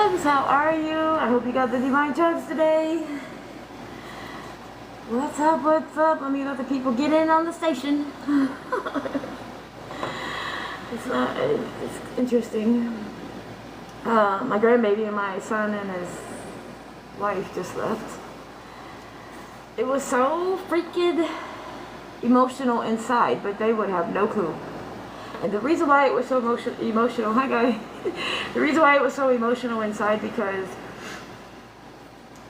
Chugs, how are you? I hope you got the divine chugs today. What's up, what's up? Let me let the people get in on the station. It's interesting. My grandbaby and my son and his wife just left. It was so freaking emotional inside, but they would have no clue. And the reason why it was so emotional, hi guys. The reason why it was so emotional inside because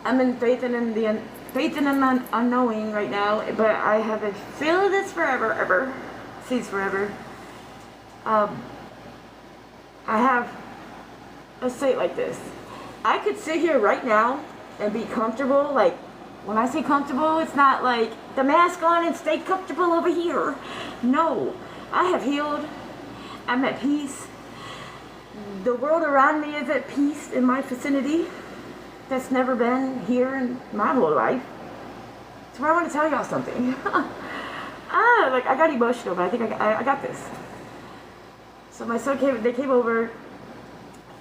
I'm in faith and in the unknowing right now, but I have been feeling this forever, since forever. I have, let's say it like this. I could sit here right now and be comfortable. Like, when I say comfortable, it's not like the mask on and stay comfortable over here. No, I have healed. I'm at peace. The world around me is at peace in my vicinity. That's never been here in my whole life. So I want to tell y'all something. I got emotional, but I think I got this. So my son they came over,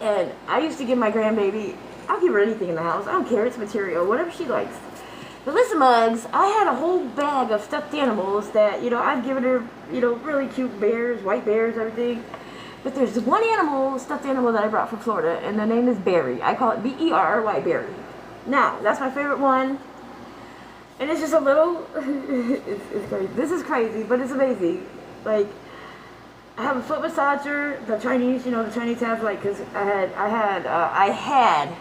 and I used to give my grandbaby, I'll give her anything in the house. I don't care, it's material, whatever she likes. But listen, Mugs, I had a whole bag of stuffed animals that, I've given her, really cute bears, white bears, everything. But there's one stuffed animal that I brought from Florida, and the name is Berry. I call it B-E-R-R-Y, Berry. Now, that's my favorite one. And it's just a little, it's crazy. This is crazy, but it's amazing. Like, I have a foot massager, the Chinese, the Chinese have, like, because I had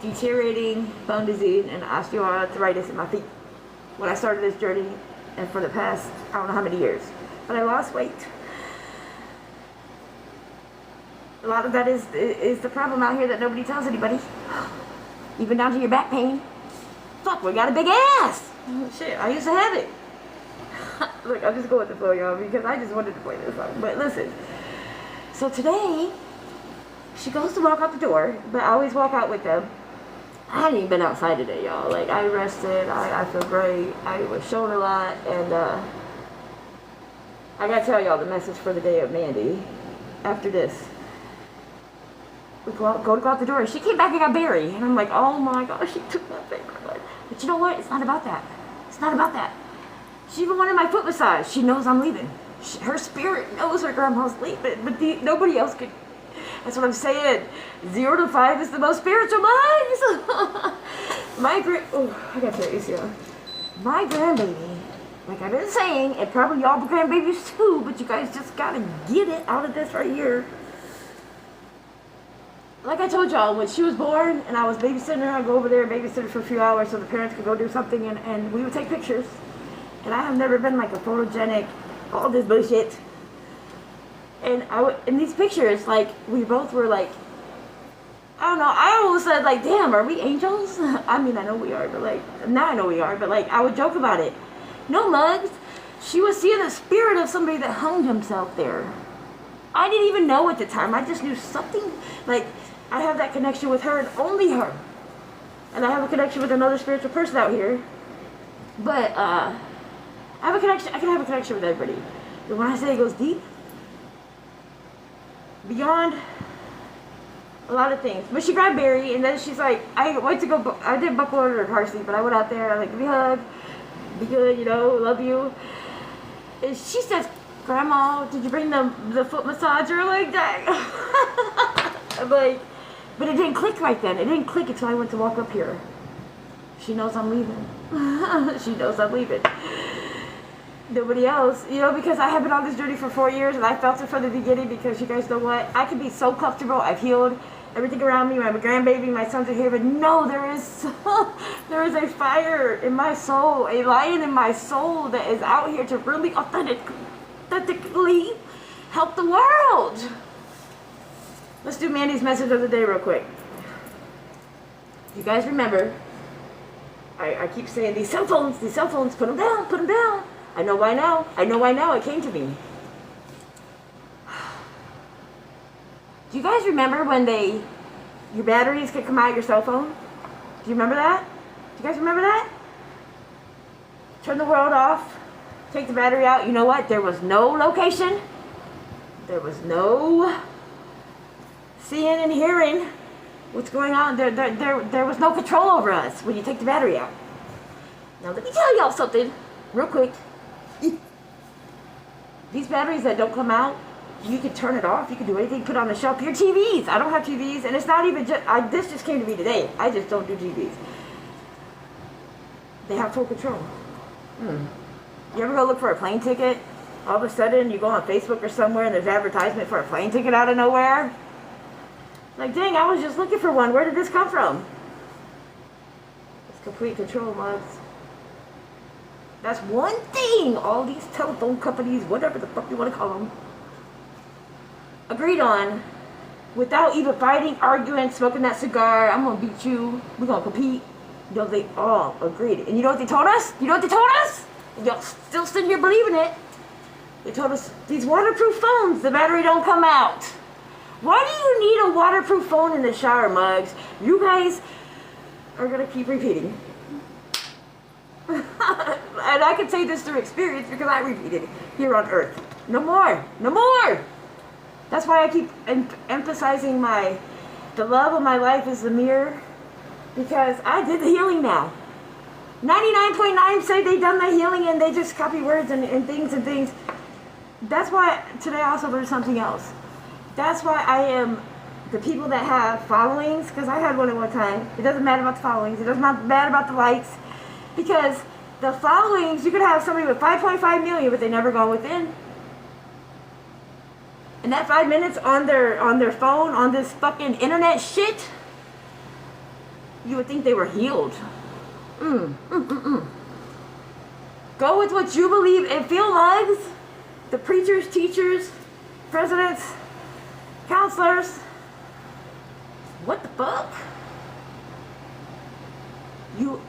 deteriorating bone disease and osteoarthritis in my feet when I started this journey, and for the past, I don't know how many years. But I lost weight. A lot of that is the problem out here that nobody tells anybody. Even down to your back pain. Fuck, we got a big ass! Shit, I used to have it. Look, I'm just going with the flow, y'all, because I just wanted to play this song. But listen. So today, she goes to walk out the door, but I always walk out with them. I hadn't even been outside today, y'all. Like, I rested, I feel great, I was shown a lot, and I gotta tell y'all the message for the day of Mandy. After this. We go out the door. She came back and got Barry. And I'm like, oh my gosh, she took my favorite one. But you know what? It's not about that. It's not about that. She even wanted my foot massage. She knows I'm leaving. Her spirit knows her grandma's leaving. But nobody else could. That's what I'm saying. 0 to 5 is the most spiritual minds. I got to tell you, my grandbaby, like I've been saying, and probably y'all grandbabies too, but you guys just gotta get it out of this right here. Like I told y'all, when she was born and I was babysitting her, I'd go over there and babysit her for a few hours so the parents could go do something, and we would take pictures. And I have never been like a photogenic, all this bullshit. And in these pictures, like, we both were like, I don't know, I almost said like, damn, are we angels? I mean, I know we are, but like, now I know we are, but like, I would joke about it. No, Mugs, she was seeing the spirit of somebody that hung himself there. I didn't even know at the time, I just knew something, like, I have that connection with her and only her. And I have a connection with another spiritual person out here. But, I can have a connection with everybody. But when I say it goes deep, beyond a lot of things. But she grabbed Barry, and then she's like, I did buckle her car seat, but I went out there, like, give me a hug, be good, love you. And she says, Grandma, did you bring the foot massager? Like that? I'm like, but it didn't click right then. It didn't click until I went to walk up here. She knows I'm leaving. She knows I'm leaving. Nobody else, because I have been on this journey for 4 years, and I felt it from the beginning, because you guys know what? I can be so comfortable. I've healed everything around me. My grandbaby, my sons are here, but no, there is a fire in my soul, a lion in my soul that is out here to really authentically help the world. Let's do Mandy's message of the day real quick. You guys remember, I keep saying these cell phones, put them down. I know why now, it came to me. Do you guys remember when your batteries could come out of your cell phone? Do you remember that? Do you guys remember that? Turn the world off, take the battery out. You know what? There was no location. There was no seeing and hearing. What's going on? There was no control over us when you take the battery out. Now let me tell y'all something real quick. These batteries that don't come out, you can turn it off. You can do anything. Put it on the shelf. Your TVs. I don't have TVs, and it's not even just. This just came to me today. I just don't do TVs. They have full control. You ever go look for a plane ticket? All of a sudden, you go on Facebook or somewhere, and there's advertisement for a plane ticket out of nowhere. Like, dang, I was just looking for one. Where did this come from? It's complete control, mugs. That's one thing all these telephone companies, whatever the fuck you want to call them, agreed on without even fighting, arguing, smoking that cigar. I'm going to beat you. We're going to compete. You know, they all agreed. And you know what they told us? You know what they told us? Y'all still sitting here believing it. They told us these waterproof phones, the battery don't come out. Why do you need a waterproof phone in the shower, mugs? You guys are going to keep repeating. And I can say this through experience because I repeated it here on earth. No more. No more. That's why I keep emphasizing the love of my life is the mirror, because I did the healing now. 99.9 say they done the healing and they just copy words and things. That's why today I also learned something else. That's why I am the people that have followings, because I had one at one time. It doesn't matter about the followings. It doesn't matter about the likes. Because the followings, you could have somebody with 5.5 million, but they never go within. And that 5 minutes on their phone, on this fucking internet shit, you would think they were healed. Go with what you believe and feel, mugs. The preachers, teachers, presidents, counselors. What the fuck?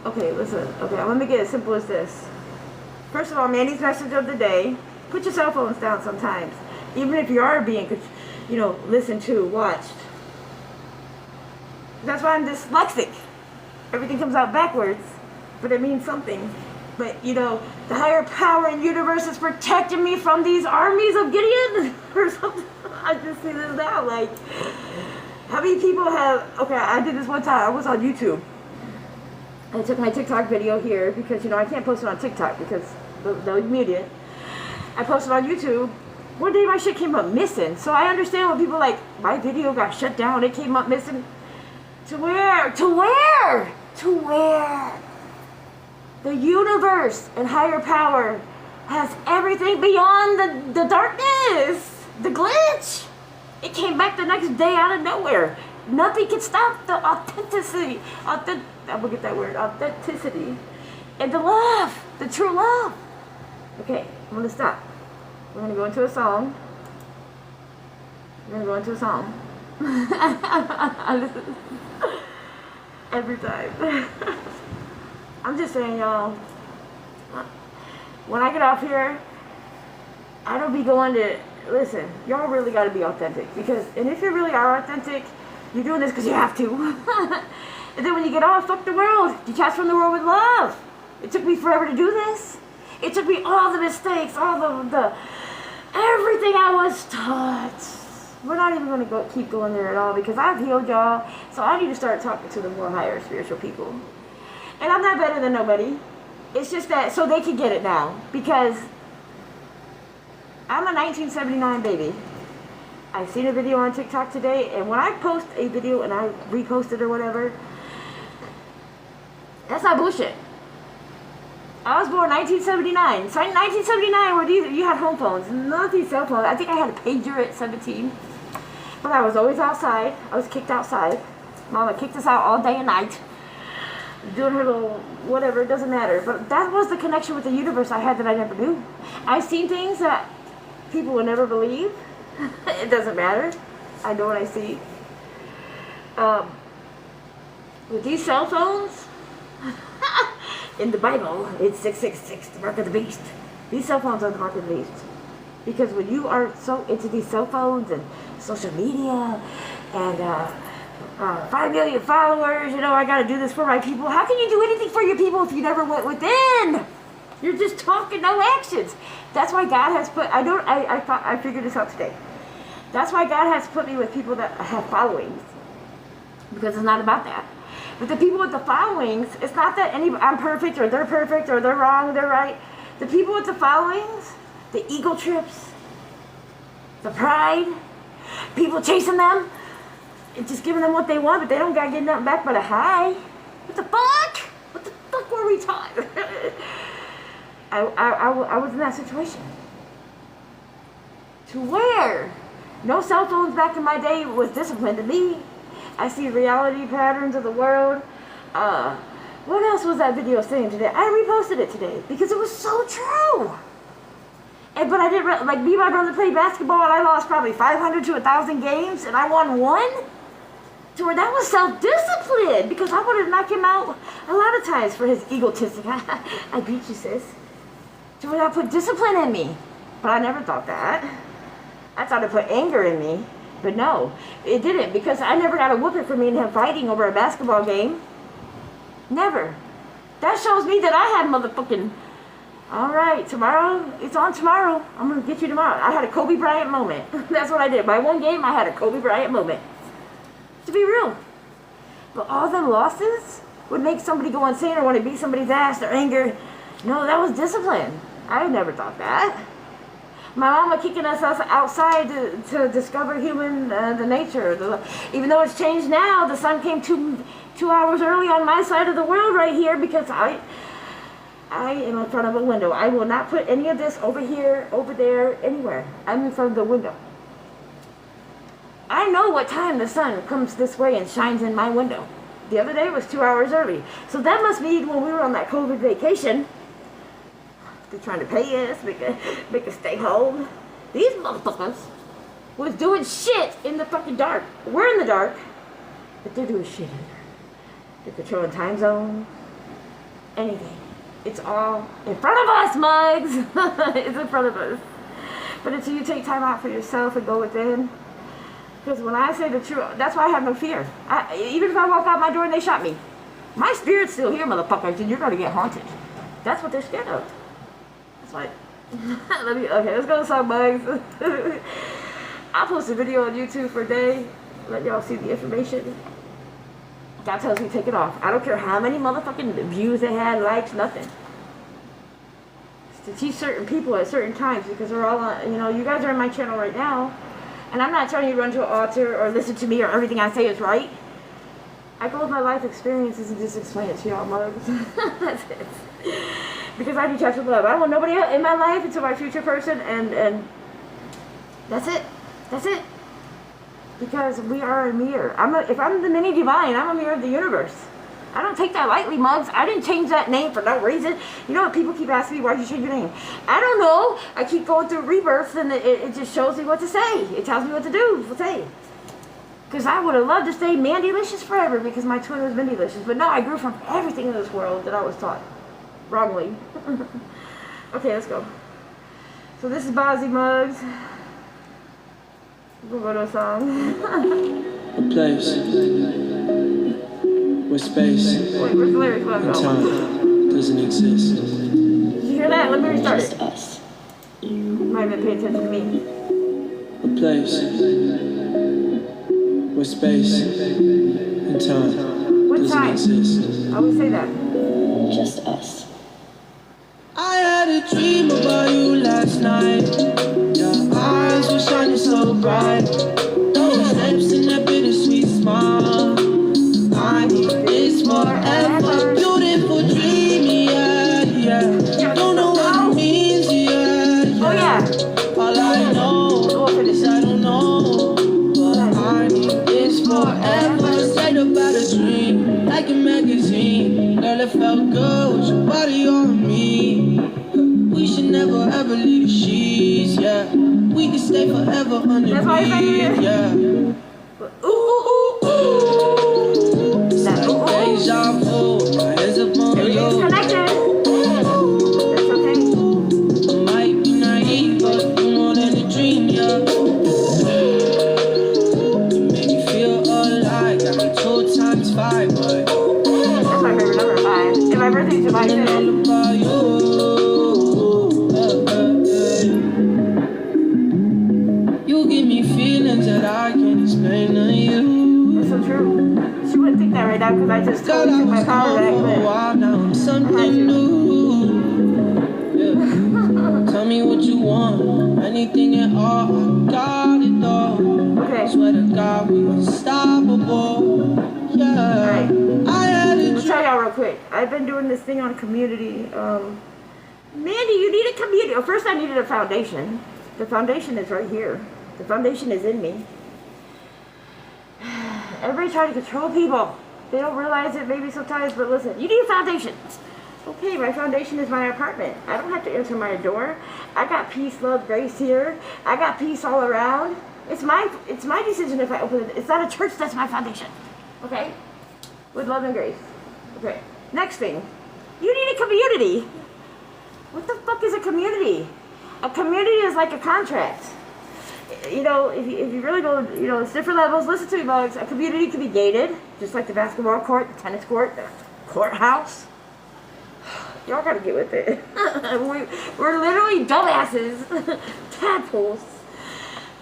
Okay, listen. Okay, I'm gonna make it as simple as this. First of all, Mandy's message of the day: put your cell phones down sometimes, even if you are being, listened to, watched. That's why I'm dyslexic. Everything comes out backwards, but it means something. But the higher power in the universe is protecting me from these armies of Gideon or something. I just see this now. Like, how many people have? Okay, I did this one time. I was on YouTube. I took my TikTok video here because, I can't post it on TikTok because they'll mute it. I posted on YouTube. One day my shit came up missing. So I understand when people like, my video got shut down, it came up missing. To where? To where? To where? The universe and higher power has everything beyond the darkness. The glitch. It came back the next day out of nowhere. Nothing can stop the authenticity. I'm gonna get that word. Authenticity. And the love. The true love. Okay, I'm gonna stop. We're gonna go into a song. Every time. I'm just saying, y'all. When I get off here, I don't be going to... Listen, y'all really got to be authentic. And if you really are authentic, you're doing this because you have to. And then when you get off, fuck the world. Detach from the world with love. It took me forever to do this. It took me all the mistakes, all the everything I was taught. We're not even going to keep going there at all because I've healed y'all. So I need to start talking to the more higher spiritual people. And I'm not better than nobody. It's just that so they can get it now. Because I'm a 1979 baby. I seen a video on TikTok today, and when I post a video and I repost it or whatever, that's not bullshit. I was born 1979. So 1979, where you had home phones, not these cell phones. I think I had a pager at 17. But I was always outside. I was kicked outside. Mama kicked us out all day and night. Doing her little whatever, it doesn't matter. But that was the connection with the universe I had that I never knew. I've seen things that people would never believe. It doesn't matter. I know what I see. With these cell phones, in the Bible, it's 666, the mark of the beast. These cell phones are the mark of the beast. Because when you are so into these cell phones and social media and 5 million followers, I gotta do this for my people. How can you do anything for your people if you never went within? You're just talking, no actions. That's why God has put, I figured this out today. That's why God has put me with people that have followings. because it's not about that. But the people with the followings, it's not that I'm perfect or they're wrong, they're right. The people with the followings, the ego trips, the pride, people chasing them, and just giving them what they want, but they don't gotta get nothing back but a hi. What the fuck? What the fuck were we taught? I was in that situation. To where? No cell phones back in my day was discipline to me. I see reality patterns of the world. What else was that video saying today? I reposted it today because it was so true. But I didn't, like, me and my brother played basketball and I lost probably 500 to 1,000 games and I won one. To where that was self-discipline because I would have knocked him out a lot of times for his egotistic. I beat you, sis. To where that put discipline in me. But I never thought that. I thought it put anger in me. But no, it didn't because I never got a whooping for me and him fighting over a basketball game. Never. That shows me that I had motherfucking, all right, tomorrow, it's on tomorrow. I'm going to get you tomorrow. I had a Kobe Bryant moment. That's what I did. By one game, I had a Kobe Bryant moment. To be real. But all them losses would make somebody go insane or want to beat somebody's ass or anger. No, that was discipline. I never thought that. My mama kicking us outside to discover the nature. Even though it's changed now, the sun came two hours early on my side of the world right here because I am in front of a window. I will not put any of this over here, over there, anywhere. I'm in front of the window. I know what time the sun comes this way and shines in my window. The other day was 2 hours early. So that must mean when we were on that COVID vacation, they're trying to pay us, make us stay home. These motherfuckers was doing shit in the fucking dark. We're in the dark, but they're doing shit in there. They're controlling time zones, anything. It's all in front of us, mugs. It's in front of us. But until you take time out for yourself and go within, because when I say the truth, that's why I have no fear. Even if I walk out my door and they shot me, my spirit's still here, motherfuckers, and you're gonna get haunted. That's what they're scared of. Like, okay, let's go to some bugs. I'll post a video on YouTube for a day, let y'all see the information. God tells me to take it off. I don't care how many motherfucking views they had, likes, nothing. It's to teach certain people at certain times because they're all on, you guys are in my channel right now, and I'm not telling you to run to an altar or listen to me or everything I say is right. I go with my life experiences and just explain it to y'all, mugs. That's it. Because I detach with love. I don't want nobody else in my life until my future person, and that's it. That's it. Because we are a mirror. If I'm the mini divine, I'm a mirror of the universe. I don't take that lightly, mugs. I didn't change that name for no reason. You know what? People keep asking me, why'd you change your name? I don't know. I keep going through rebirths, and it just shows me what to say. It tells me what to do, to say. Because I would have loved to stay Mandylicious forever because my twin was Mandylicious. But no, I grew from everything in this world that I was taught. Wrongly. Okay, let's go. So this is Bozzy Mugs. We'll go to a song. A place where space and time doesn't exist. Did you hear that? Let me restart Just it. us. You might have been paying attention to me. A place where space and time What doesn't time? exist. I always say that. Just us. I had a dream about you last night. Your eyes were shining so bright. Those lips and that bittersweet smile. I need this forever. Beautiful dream, yeah. Don't know what it means, yeah. Oh yeah. All I know is I don't know. But I need this forever. Straight about a dream, like a magazine. Girl, it felt good with your body on me. We should never ever leave the sheets, yeah. We can stay forever underneath, yeah. Ooh, ooh, ooh, ooh. It's like deja vu, my hands up on Everything's you. connected. That's okay. I might be naive, but you're more than a dream, yeah. You make me feel alive, got me 2 times 5, but That's my favorite number, 5. And my birthday's July 5th. about you. You give me feelings that I can't explain to you. That's so true. that right now because I just Girl, totally I took my was power gone back. for a But while, now I'm something new. Yeah. Tell me what you want, anything at all, I got it all. okay. Swear to God, we unstoppable. Yeah. Alright. I had a I'll tell y'all real quick. I've been doing this thing on community. Mandy, you need a community. Well, first I needed a foundation. The foundation is right here. The foundation is in me. Everybody's trying to control people. They don't realize it maybe sometimes, but listen, you need a foundation. Okay, my foundation is my apartment. I don't have to answer my door. I got peace, love, grace here. I got peace all around. It's my decision if I open it. It's not a church, that's my foundation. Okay? With love and grace. Okay. Next thing. You need a community. What the fuck is a community? A community is like a contract. You know, if you really go, you know, it's different levels. Listen to me, bugs. A community can be gated, just like the basketball court, the tennis court, the courthouse. Y'all gotta get with it. We're literally dumbasses, tadpoles,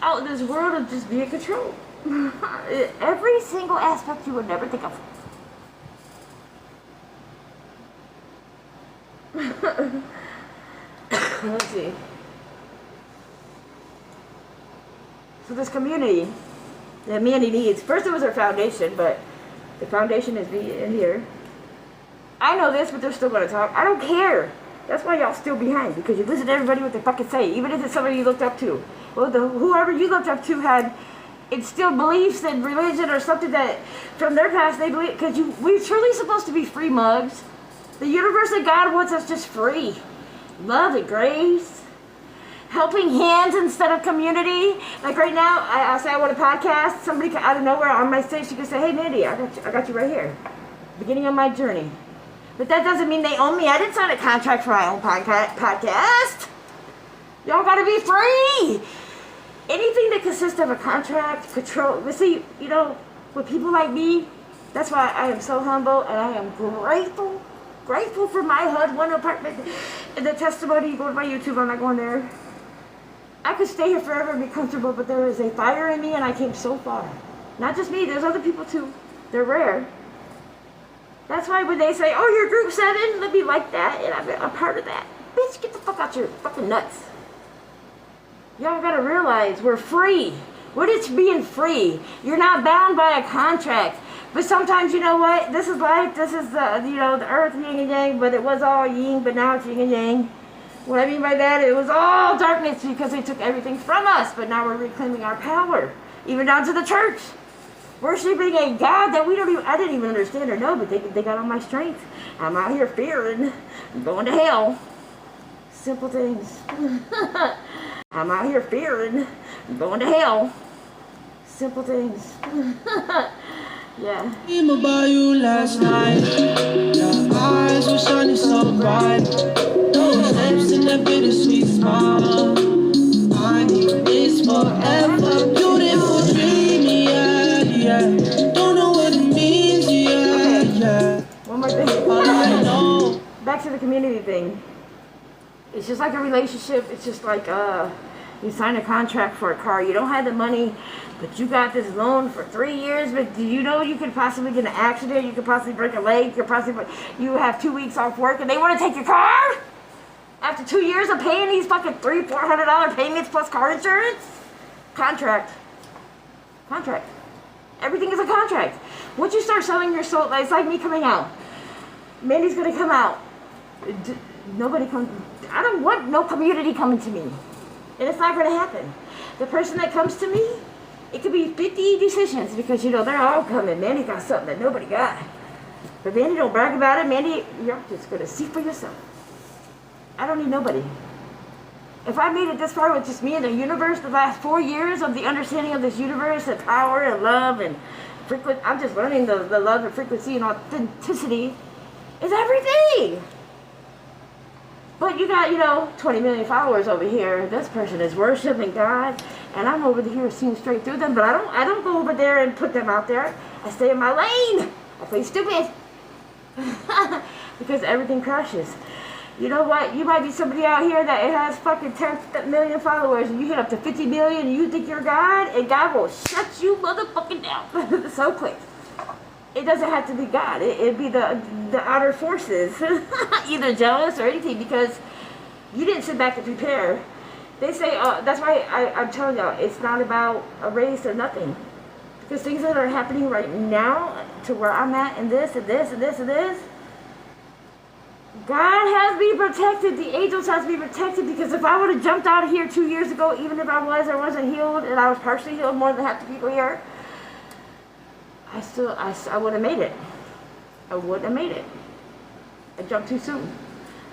out in this world of just being controlled. Every single aspect you would never think of. Let's see. So this community that Mandy needs, first it was her foundation, but the foundation is in here. I know this, but they're still going to talk. I don't care. That's why y'all still behind, because you listen to everybody what they fucking say, even if it's somebody you looked up to. Well, whoever you looked up to had instilled beliefs and religion or something that from their past they believe, because we're truly supposed to be free, mugs. The universe and God wants us just free. Love and grace. Helping hands instead of community. Like right now, I say I want a podcast. Somebody out of nowhere on my stage, she could say, hey, Mandy, I got you right here. Beginning of my journey. But that doesn't mean they own me. I didn't sign a contract for my own podcast. Y'all gotta be free. Anything that consists of a contract, control. But see, you know, with people like me, that's why I am so humble and I am grateful. Grateful for my HUD one apartment. And the testimony, you go to my YouTube, I'm not going there. I could stay here forever and be comfortable, but there is a fire in me and I came so far. Not just me, there's other people too. They're rare. That's why when they say, oh, you're group 7, let me like that, and I'm a part of that. Bitch, get the fuck out your fucking nuts. Y'all gotta realize we're free. What is being free? You're not bound by a contract. But sometimes, you know what? This is life. This is the, you know, the earth, yin and yang, but it was all yin, but now it's yin and yang. What I mean by that, it was all darkness because they took everything from us, but now we're reclaiming our power, even down to the church. Worshiping a God that I didn't even understand or know, but they got all my strength. I'm out here fearing, I'm going to hell. Simple things. I'm out here fearing, I'm going to hell. Simple things. Yeah. Dream about you last night. Your eyes were shining so bright. Those lips and that bittersweet smile. I need this forever. Beautiful dream, yeah. Don't know what it means, yeah. One more thing. All I know. Back to the community thing. It's just like a relationship. It's just like you sign a contract for a car. You don't have the money, but you got this loan for 3 years. But do you know you could possibly get in an accident? You could possibly break a leg. You have 2 weeks off work, and they want to take your car after 2 years of paying these fucking $300-$400 payments plus car insurance. Contract. Everything is a contract. Once you start selling your soul, it's like me coming out. Mandy's gonna come out. Nobody comes. I don't want no community coming to me. And it's not gonna happen. The person that comes to me, it could be 50 decisions because, you know, they're all coming. Mandy got something that nobody got. But Mandy don't brag about it. Mandy, you're just gonna see for yourself. I don't need nobody. If I made it this far with just me and the universe, the last 4 years of the understanding of this universe and power and love and frequency, I'm just learning the love and frequency and authenticity is everything. But you got, you know, 20 million followers over here. This person is worshiping God, and I'm over here seeing straight through them. But I don't go over there and put them out there. I stay in my lane. I play stupid because everything crashes. You know what? You might be somebody out here that it has fucking 10 million followers, and you hit up to 50 million, and you think you're God, and God will shut you motherfucking down so quick. it doesn't have to be God. It'd be the outer forces, either jealous or anything, because you didn't sit back and prepare. They say, that's why I'm telling y'all, it's not about a race or nothing. Because things that are happening right now, to where I'm at, and this, and this, and this, and this, God has me protected. The angels has me protected, because if I would have jumped out of here 2 years ago, even if I was or wasn't healed, and I was partially healed more than half the people here, I would have made it. I wouldn't have made it. I jumped too soon.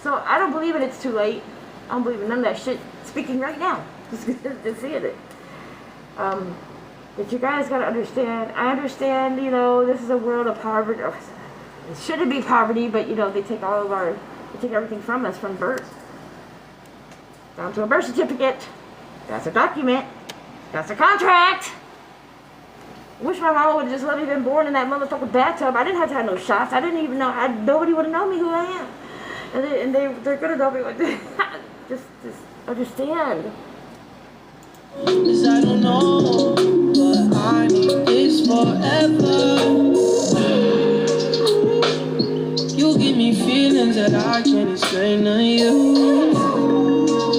So I don't believe it's too late. I don't believe in none of that shit. Speaking right now, just seeing it. But you guys gotta understand. I understand. This is a world of poverty. It shouldn't be poverty, but they take they take everything from us from birth, down to a birth certificate. That's a document. That's a contract. I wish my mama would have just let me been born in that motherfucking bathtub. I didn't have to have no shots. I didn't even know. Nobody would have known me who I am. And they're gonna know me. Just understand. 'Cause I don't know, but I need this forever. You give me feelings that I can't explain to you.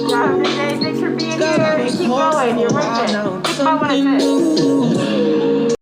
Yeah, thanks for being here. Keep going. You're worth it. Keep going.